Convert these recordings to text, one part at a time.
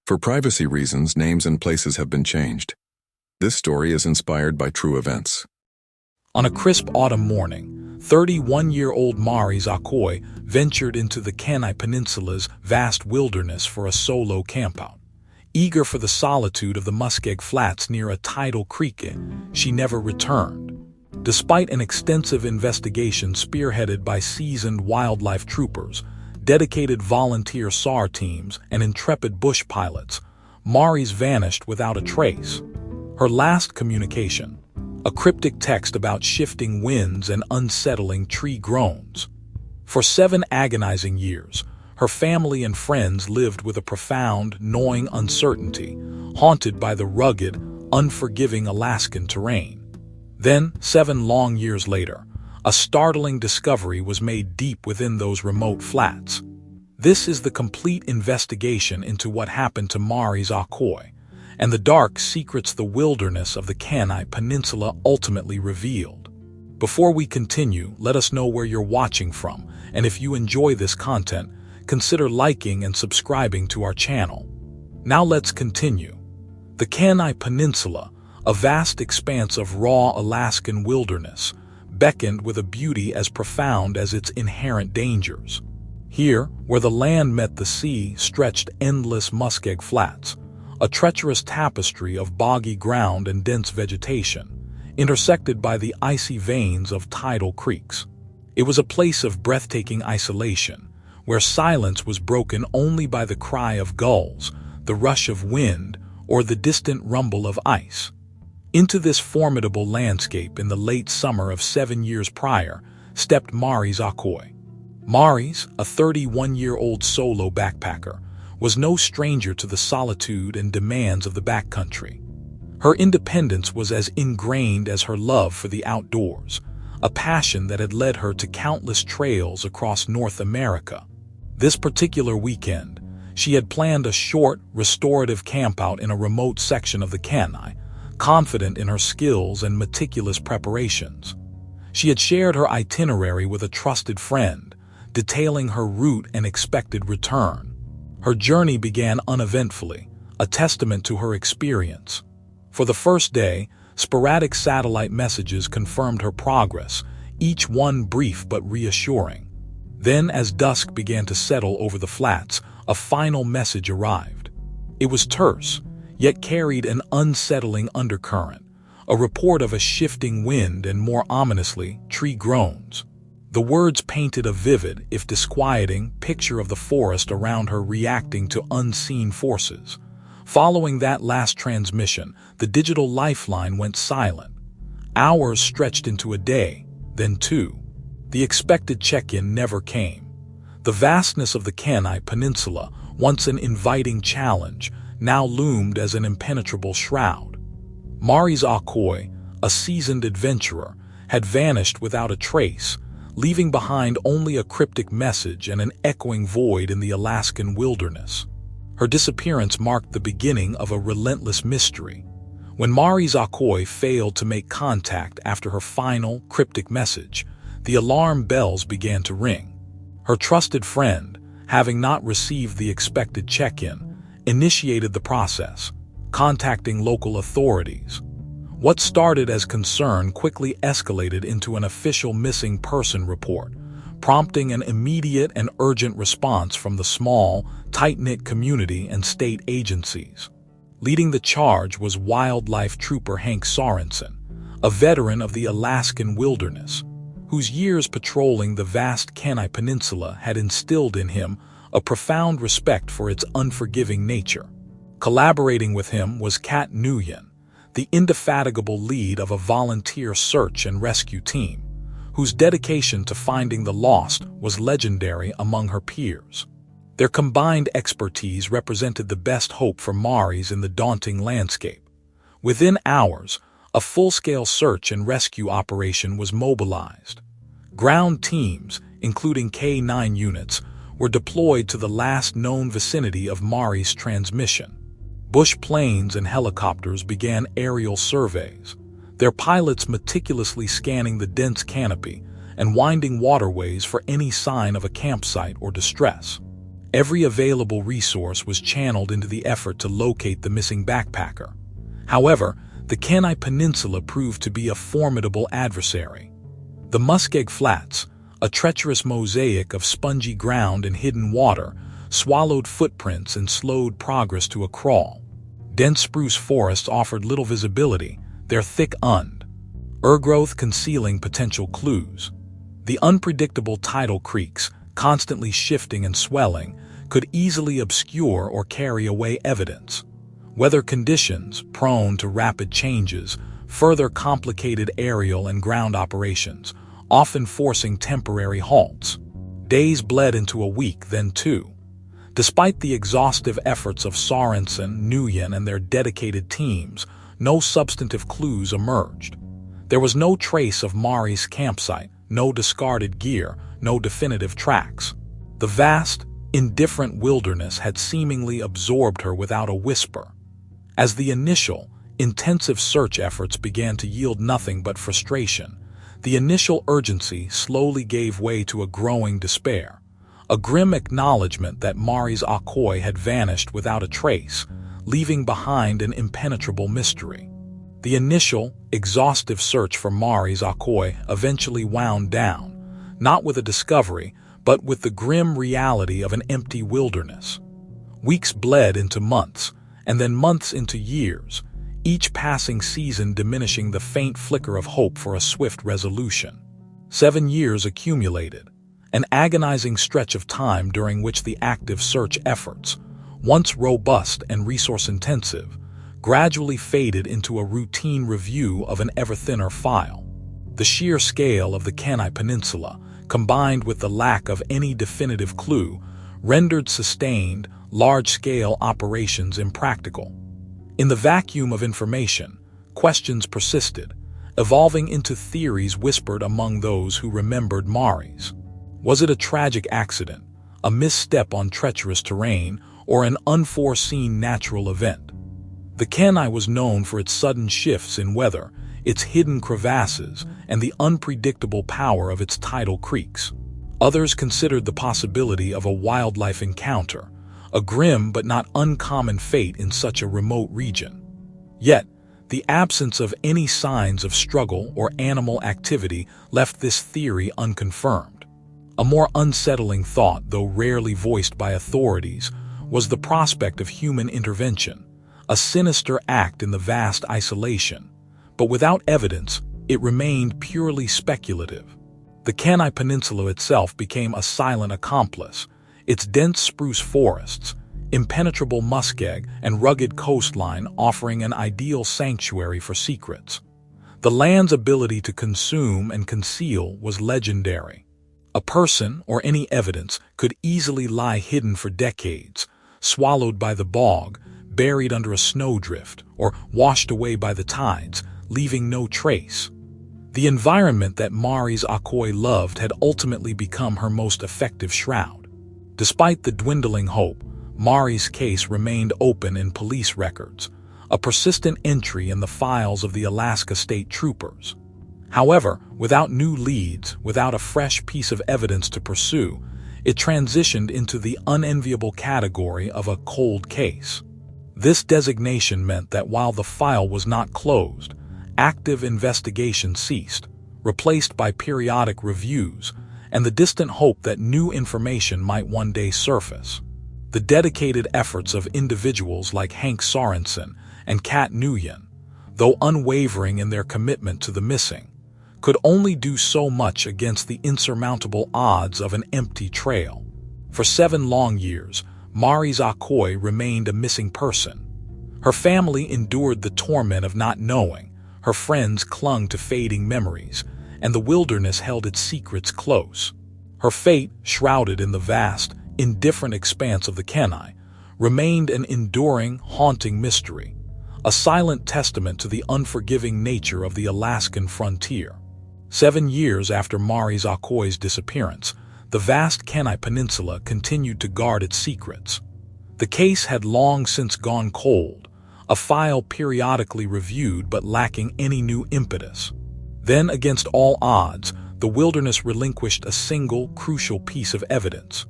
For privacy reasons, names and places have been changed. This story is inspired by true events. On a crisp autumn morning, 31-year-old Maurice Akoi ventured into the Kenai Peninsula's vast wilderness for a solo campout. Eager for the solitude of the Muskeg Flats near a tidal creek, she never returned. Despite an extensive investigation spearheaded by seasoned wildlife troopers, dedicated volunteer SAR teams, and intrepid bush pilots, Maurice vanished without a trace. Her last communication, a cryptic text about shifting winds and unsettling tree groans. For 7 agonizing years, her family and friends lived with a profound, gnawing uncertainty, haunted by the rugged, unforgiving Alaskan terrain. Then, 7 long years later, a startling discovery was made deep within those remote flats. This is the complete investigation into what happened to Maurice Akoi, and the dark secrets the wilderness of the Kenai Peninsula ultimately revealed. Before we continue, let us know where you're watching from, and if you enjoy this content, consider liking and subscribing to our channel. Now let's continue. The Kenai Peninsula, a vast expanse of raw Alaskan wilderness, beckoned with a beauty as profound as its inherent dangers. Here, where the land met the sea, stretched endless Muskeg Flats, a treacherous tapestry of boggy ground and dense vegetation, intersected by the icy veins of tidal creeks. It was a place of breathtaking isolation, where silence was broken only by the cry of gulls, the rush of wind, or the distant rumble of ice. Into this formidable landscape in the late summer of 7 years prior stepped Maurice Akoi. Maurice, a 31-year-old solo backpacker, was no stranger to the solitude and demands of the backcountry. Her independence was as ingrained as her love for the outdoors, a passion that had led her to countless trails across North America. This particular weekend, she had planned a short, restorative campout in a remote section of the Kenai, confident in her skills and meticulous preparations. She had shared her itinerary with a trusted friend, detailing her route and expected return. Her journey began uneventfully, a testament to her experience. For the first day, sporadic satellite messages confirmed her progress, each one brief but reassuring. Then, as dusk began to settle over the flats, a final message arrived. It was terse, yet carried an unsettling undercurrent, a report of a shifting wind and, more ominously, tree groans. The words painted a vivid, if disquieting, picture of the forest around her reacting to unseen forces. Following that last transmission, the digital lifeline went silent. Hours stretched into a day, then 2. The expected check-in never came. The vastness of the Kenai Peninsula, once an inviting challenge, now loomed as an impenetrable shroud. Maurice Akoi, a seasoned adventurer, had vanished without a trace, leaving behind only a cryptic message and an echoing void in the Alaskan wilderness. Her disappearance marked the beginning of a relentless mystery. When Maurice Akoi failed to make contact after her final, cryptic message, the alarm bells began to ring. Her trusted friend, having not received the expected check-in, initiated the process, contacting local authorities. What started as concern quickly escalated into an official missing person report, prompting an immediate and urgent response from the small, tight-knit community and state agencies. Leading the charge was wildlife trooper Hank Sorensen, a veteran of the Alaskan wilderness, whose years patrolling the vast Kenai Peninsula had instilled in him a profound respect for its unforgiving nature. Collaborating with him was Kat Nguyen, the indefatigable lead of a volunteer search and rescue team, whose dedication to finding the lost was legendary among her peers. Their combined expertise represented the best hope for Maurice in the daunting landscape. Within hours, a full-scale search and rescue operation was mobilized. Ground teams, including K-9 units, were deployed to the last known vicinity of Maurice's transmission. Bush planes and helicopters began aerial surveys, their pilots meticulously scanning the dense canopy and winding waterways for any sign of a campsite or distress. Every available resource was channeled into the effort to locate the missing backpacker. However, the Kenai Peninsula proved to be a formidable adversary. The Muskeg Flats, a treacherous mosaic of spongy ground and hidden water, swallowed footprints and slowed progress to a crawl. Dense spruce forests offered little visibility, their thick undergrowth concealing potential clues. The unpredictable tidal creeks, constantly shifting and swelling, could easily obscure or carry away evidence. Weather conditions, prone to rapid changes, further complicated aerial and ground operations, often forcing temporary halts. Days bled into a week, then two. Despite the exhaustive efforts of Sorensen, Nguyen, and their dedicated teams, no substantive clues emerged. There was no trace of Mari's campsite, no discarded gear, no definitive tracks. The vast, indifferent wilderness had seemingly absorbed her without a whisper. As the initial, intensive search efforts began to yield nothing but frustration, the initial urgency slowly gave way to a growing despair. A grim acknowledgement that Mari's Akoi had vanished without a trace, leaving behind an impenetrable mystery. The initial, exhaustive search for Mari's Akoi eventually wound down, not with a discovery, but with the grim reality of an empty wilderness. Weeks bled into months, and then months into years, each passing season diminishing the faint flicker of hope for a swift resolution. 7 years accumulated, an agonizing stretch of time during which the active search efforts, once robust and resource-intensive, gradually faded into a routine review of an ever-thinner file. The sheer scale of the Kenai Peninsula, combined with the lack of any definitive clue, rendered sustained, large-scale operations impractical. In the vacuum of information, questions persisted, evolving into theories whispered among those who remembered Mari's. Was it a tragic accident, a misstep on treacherous terrain, or an unforeseen natural event? The Kenai was known for its sudden shifts in weather, its hidden crevasses, and the unpredictable power of its tidal creeks. Others considered the possibility of a wildlife encounter, a grim but not uncommon fate in such a remote region. Yet, the absence of any signs of struggle or animal activity left this theory unconfirmed. A more unsettling thought, though rarely voiced by authorities, was the prospect of human intervention, a sinister act in the vast isolation. But without evidence, it remained purely speculative. The Kenai Peninsula itself became a silent accomplice, its dense spruce forests, impenetrable muskeg, and rugged coastline offering an ideal sanctuary for secrets. The land's ability to consume and conceal was legendary. A person or any evidence could easily lie hidden for decades, swallowed by the bog, buried under a snowdrift, or washed away by the tides, leaving no trace. The environment that Mari's Akoi loved had ultimately become her most effective shroud. Despite the dwindling hope, Mari's case remained open in police records, a persistent entry in the files of the Alaska State Troopers. However, without new leads, without a fresh piece of evidence to pursue, it transitioned into the unenviable category of a cold case. This designation meant that while the file was not closed, active investigation ceased, replaced by periodic reviews and the distant hope that new information might one day surface. The dedicated efforts of individuals like Hank Sorensen and Kat Nguyen, though unwavering in their commitment to the missing, could only do so much against the insurmountable odds of an empty trail. For 7 long years, Mari's Akoi remained a missing person. Her family endured the torment of not knowing, her friends clung to fading memories, and the wilderness held its secrets close. Her fate, shrouded in the vast, indifferent expanse of the Kenai, remained an enduring, haunting mystery, a silent testament to the unforgiving nature of the Alaskan frontier. 7 years after Mari's Akoi's disappearance, the vast Kenai Peninsula continued to guard its secrets. The case had long since gone cold, a file periodically reviewed but lacking any new impetus. Then, against all odds, the wilderness relinquished a single, crucial piece of evidence.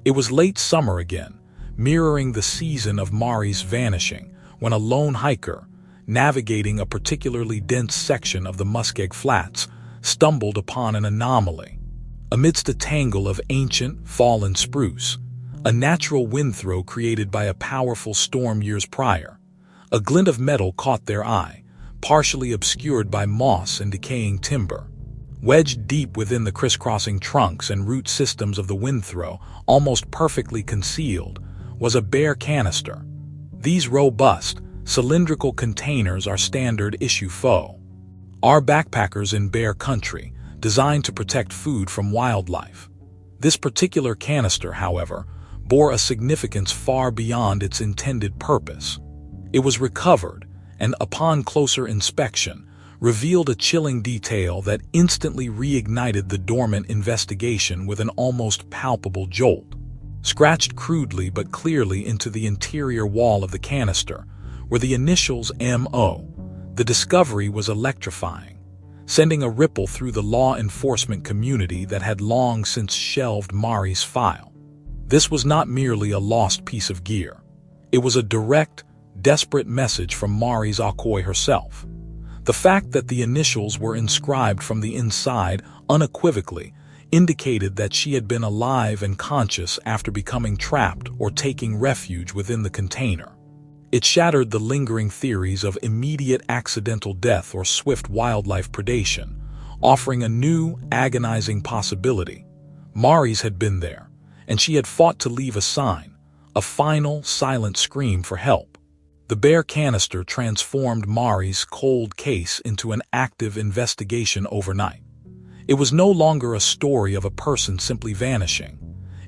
It was late summer again, mirroring the season of Mari's vanishing, when a lone hiker, navigating a particularly dense section of the Muskeg Flats, stumbled upon an anomaly. Amidst a tangle of ancient, fallen spruce, a natural wind throw created by a powerful storm years prior, a glint of metal caught their eye, partially obscured by moss and decaying timber. Wedged deep within the crisscrossing trunks and root systems of the wind throw, almost perfectly concealed, was a bare canister. These robust, cylindrical containers are standard issue foe. Our backpackers in bear country, designed to protect food from wildlife. This particular canister, however, bore a significance far beyond its intended purpose. It was recovered, and upon closer inspection, revealed a chilling detail that instantly reignited the dormant investigation with an almost palpable jolt. Scratched crudely but clearly into the interior wall of the canister were the initials M.O. The discovery was electrifying, sending a ripple through the law enforcement community that had long since shelved Mari's file. This was not merely a lost piece of gear. It was a direct, desperate message from Mari's Akoi herself. The fact that the initials were inscribed from the inside unequivocally indicated that she had been alive and conscious after becoming trapped or taking refuge within the container. It shattered the lingering theories of immediate accidental death or swift wildlife predation, offering a new, agonizing possibility. Mari's had been there, and she had fought to leave a sign, a final, silent scream for help. The bare canister transformed Mari's cold case into an active investigation overnight. It was no longer a story of a person simply vanishing.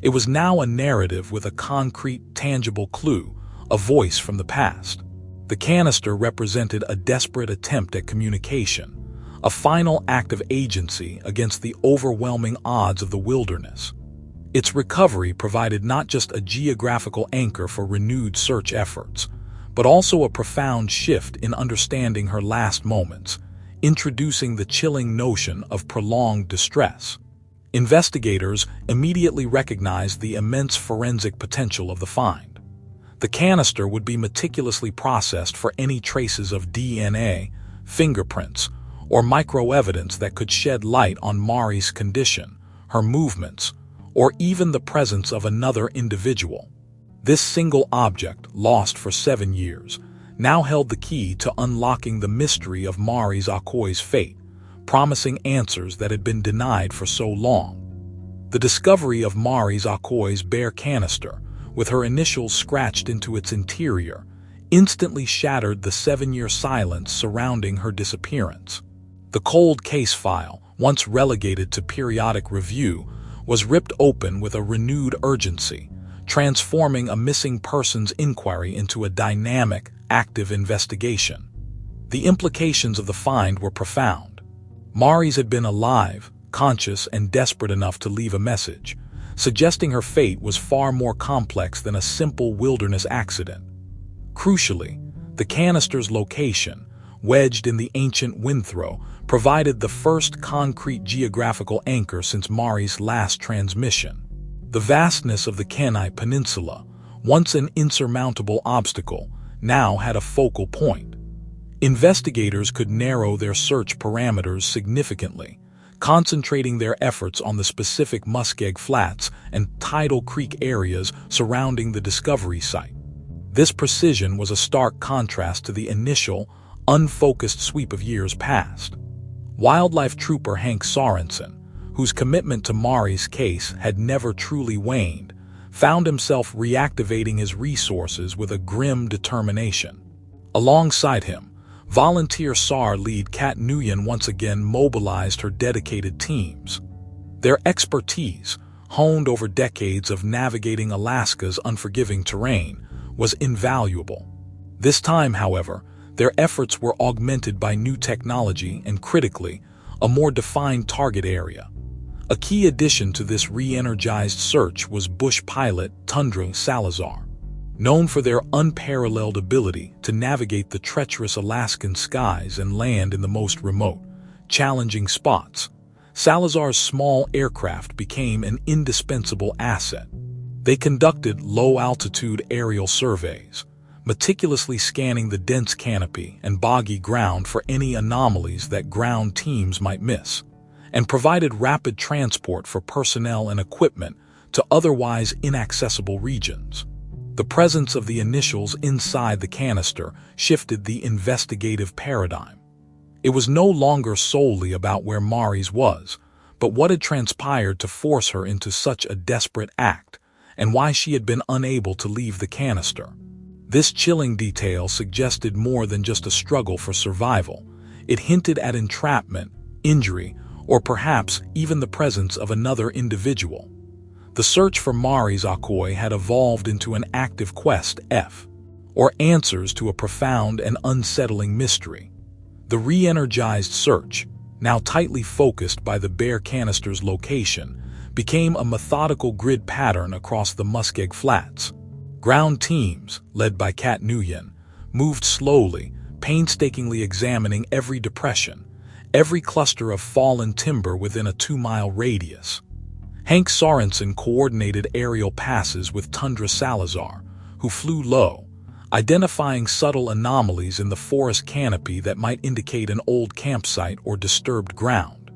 It was now a narrative with a concrete, tangible clue, a voice from the past. The canister represented a desperate attempt at communication, a final act of agency against the overwhelming odds of the wilderness. Its recovery provided not just a geographical anchor for renewed search efforts, but also a profound shift in understanding her last moments, introducing the chilling notion of prolonged distress. Investigators immediately recognized the immense forensic potential of the find. The canister would be meticulously processed for any traces of DNA, fingerprints, or microevidence that could shed light on Mari's condition, her movements, or even the presence of another individual. This single object, lost for 7 years, now held the key to unlocking the mystery of Mari's Akoi's fate, promising answers that had been denied for so long. The discovery of Mari's Akoi's bare canister, with her initials scratched into its interior, instantly shattered the 7-year silence surrounding her disappearance. The cold case file, once relegated to periodic review, was ripped open with a renewed urgency, transforming a missing persons inquiry into a dynamic, active investigation. The implications of the find were profound. Mari's had been alive, conscious, and desperate enough to leave a message, suggesting her fate was far more complex than a simple wilderness accident. Crucially, the canister's location, wedged in the ancient windthrow, provided the first concrete geographical anchor since Mari's last transmission. The vastness of the Kenai Peninsula, once an insurmountable obstacle, now had a focal point. Investigators could narrow their search parameters significantly, concentrating their efforts on the specific Muskeg Flats and Tidal Creek areas surrounding the discovery site. This precision was a stark contrast to the initial, unfocused sweep of years past. Wildlife trooper Hank Sorensen, whose commitment to Mari's case had never truly waned, found himself reactivating his resources with a grim determination. Alongside him, volunteer SAR lead Kat Nguyen once again mobilized her dedicated teams. Their expertise, honed over decades of navigating Alaska's unforgiving terrain, was invaluable. This time, however, their efforts were augmented by new technology and, critically, a more defined target area. A key addition to this re-energized search was bush pilot Tundra Salazar. Known for their unparalleled ability to navigate the treacherous Alaskan skies and land in the most remote, challenging spots, Salazar's small aircraft became an indispensable asset. They conducted low-altitude aerial surveys, meticulously scanning the dense canopy and boggy ground for any anomalies that ground teams might miss, and provided rapid transport for personnel and equipment to otherwise inaccessible regions. The presence of the initials inside the canister shifted the investigative paradigm. It was no longer solely about where Maurice was, but what had transpired to force her into such a desperate act, and why she had been unable to leave the canister. This chilling detail suggested more than just a struggle for survival. It hinted at entrapment, injury, or perhaps even the presence of another individual. The search for Maurice Akoi had evolved into an active quest or answers to a profound and unsettling mystery. The re-energized search, now tightly focused by the bare canister's location, became a methodical grid pattern across the Muskeg Flats. Ground teams, led by Kat Nguyen, moved slowly, painstakingly examining every depression, every cluster of fallen timber within a 2-mile radius. Hank Sorensen coordinated aerial passes with Tundra Salazar, who flew low, identifying subtle anomalies in the forest canopy that might indicate an old campsite or disturbed ground.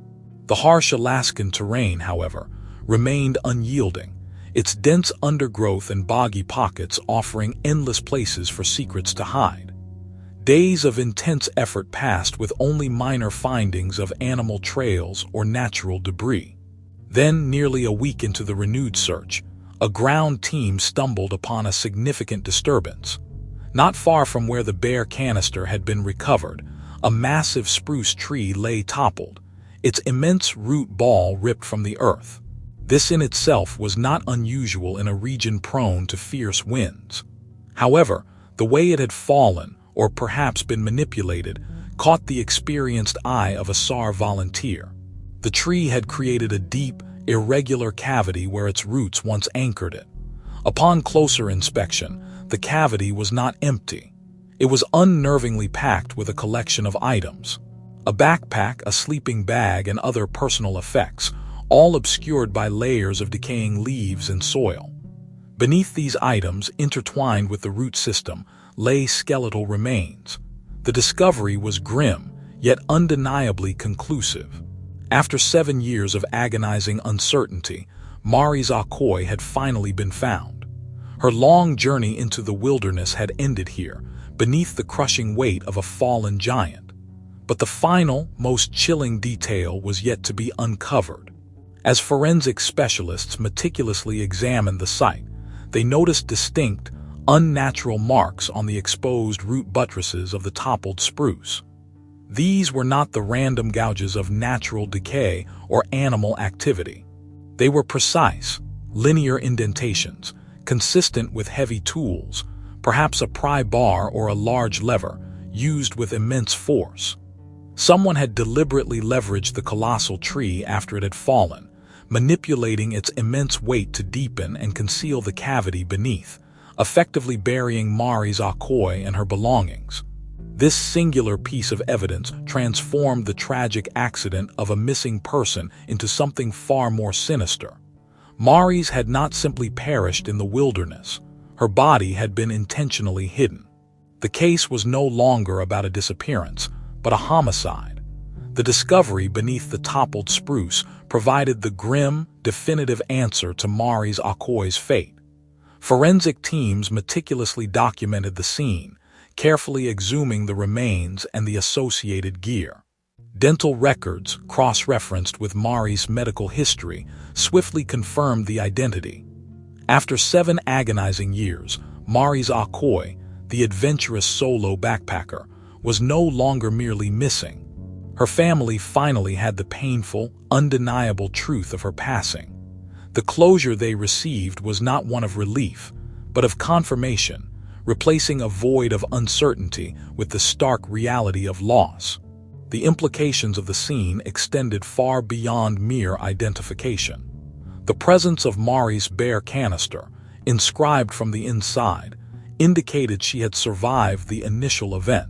The harsh Alaskan terrain, however, remained unyielding, its dense undergrowth and boggy pockets offering endless places for secrets to hide. Days of intense effort passed with only minor findings of animal trails or natural debris. Then, nearly a week into the renewed search, a ground team stumbled upon a significant disturbance. Not far from where the bare canister had been recovered, a massive spruce tree lay toppled, its immense root ball ripped from the earth. This in itself was not unusual in a region prone to fierce winds. However, the way it had fallen, or perhaps been manipulated, caught the experienced eye of a SAR volunteer. The tree had created a deep, irregular cavity where its roots once anchored it. Upon closer inspection, the cavity was not empty. It was unnervingly packed with a collection of items. A backpack, a sleeping bag, and other personal effects, all obscured by layers of decaying leaves and soil. Beneath these items, intertwined with the root system, lay skeletal remains. The discovery was grim, yet undeniably conclusive. After 7 years of agonizing uncertainty, Maurice Akoi had finally been found. Her long journey into the wilderness had ended here, beneath the crushing weight of a fallen giant. But the final, most chilling detail was yet to be uncovered. As forensic specialists meticulously examined the site, they noticed distinct, unnatural marks on the exposed root buttresses of the toppled spruce. These were not the random gouges of natural decay or animal activity. They were precise, linear indentations, consistent with heavy tools, perhaps a pry bar or a large lever, used with immense force. Someone had deliberately leveraged the colossal tree after it had fallen, manipulating its immense weight to deepen and conceal the cavity beneath, effectively burying Maurice Akoi and her belongings. This singular piece of evidence transformed the tragic accident of a missing person into something far more sinister. Maurice had not simply perished in the wilderness. Her body had been intentionally hidden. The case was no longer about a disappearance, but a homicide. The discovery beneath the toppled spruce provided the grim, definitive answer to Maurice Akoi's fate. Forensic teams meticulously documented the scene, carefully exhuming the remains and the associated gear. Dental records, cross-referenced with Maurice's medical history, swiftly confirmed the identity. After 7 agonizing years, Maurice Akoi, the adventurous solo backpacker, was no longer merely missing. Her family finally had the painful, undeniable truth of her passing. The closure they received was not one of relief, but of confirmation, replacing a void of uncertainty with the stark reality of loss. The implications of the scene extended far beyond mere identification. The presence of Maurice's bare canister, inscribed from the inside, indicated she had survived the initial event.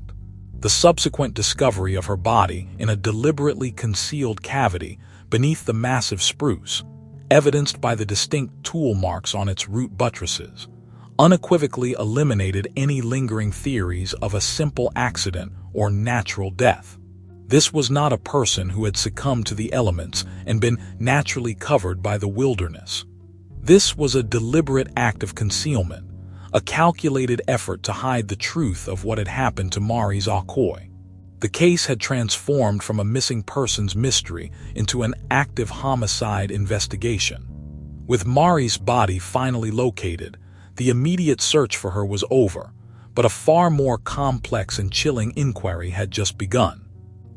The subsequent discovery of her body in a deliberately concealed cavity beneath the massive spruce evidenced by the distinct tool marks on its root buttresses, unequivocally eliminated any lingering theories of a simple accident or natural death. This was not a person who had succumbed to the elements and been naturally covered by the wilderness. This was a deliberate act of concealment, a calculated effort to hide the truth of what had happened to Maurice Akoi. The case had transformed from a missing persons mystery into an active homicide investigation. With Maurice's body finally located, the immediate search for her was over, but a far more complex and chilling inquiry had just begun.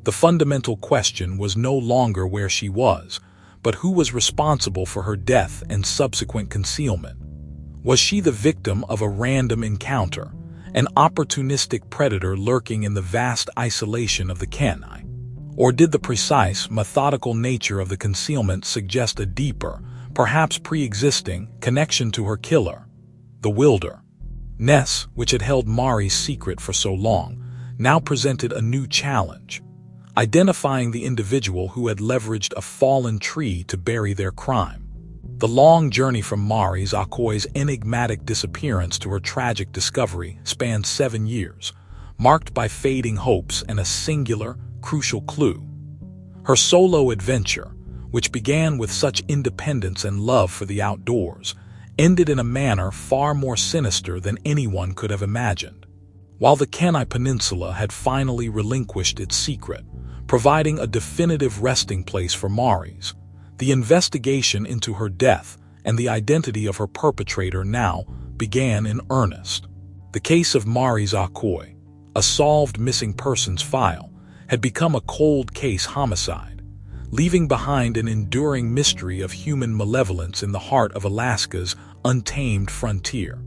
The fundamental question was no longer where she was, but who was responsible for her death and subsequent concealment. Was she the victim of a random encounter, an opportunistic predator lurking in the vast isolation of the Kenai? Or did the precise, methodical nature of the concealment suggest a deeper, perhaps pre-existing, connection to her killer? The wilderness, which had held Mari's secret for so long, now presented a new challenge: identifying the individual who had leveraged a fallen tree to bury their crime. The long journey from Maurice Akoi's enigmatic disappearance to her tragic discovery spanned 7 years, marked by fading hopes and a singular, crucial clue. Her solo adventure, which began with such independence and love for the outdoors, ended in a manner far more sinister than anyone could have imagined. While the Kenai Peninsula had finally relinquished its secret, providing a definitive resting place for Maurice, the investigation into her death and the identity of her perpetrator now began in earnest. The case of Maurice Akoi, a solved missing persons file, had become a cold case homicide, leaving behind an enduring mystery of human malevolence in the heart of Alaska's untamed frontier.